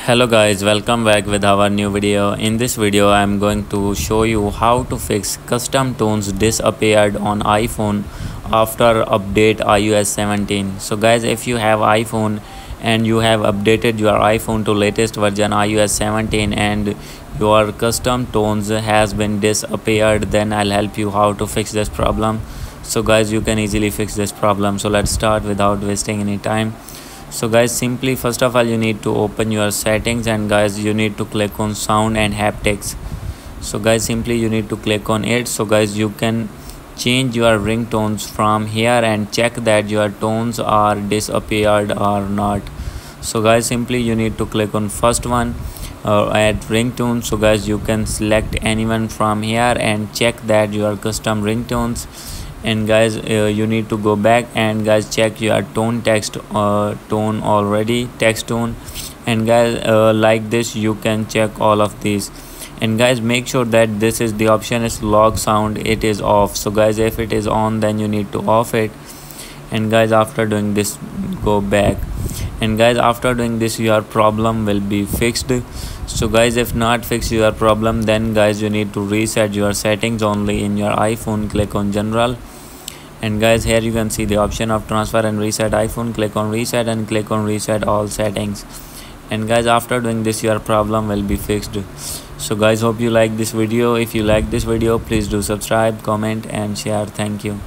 Hello guys, welcome back with our new video. In this video I am going to show you how to fix custom tones disappeared on iPhone after update iOS 17. So guys, if you have iPhone and you have updated your iPhone to latest version iOS 17 and your custom tones has been disappeared, then I'll help you how to fix this problem. So guys, you can easily fix this problem. So let's start without wasting any time. So guys, simply first of all you need to open your settings, and guys you need to click on sound and haptics. So guys, simply you need to click on it. So guys, you can change your ringtones from here and check that your tones are disappeared or not. So guys, simply you need to click on first one, add ringtone. So guys, you can select anyone from here and check that your custom ringtones. And guys, you need to go back and guys check your tone text tone already, text tone. And guys, like this you can check all of these. And guys, make sure that this is the option is log sound, it is off. So guys, if it is on, then you need to off it. And guys, after doing this, go back. And guys, after doing this, your problem will be fixed. So guys, if not fix your problem, then guys you need to reset your settings only in your iPhone. Click on general, and guys, here you can see the option of transfer and reset iPhone. Click on reset and click on reset all settings. And guys, after doing this, your problem will be fixed. So guys, hope you like this video. If you like this video, please do subscribe, comment and share. Thank you.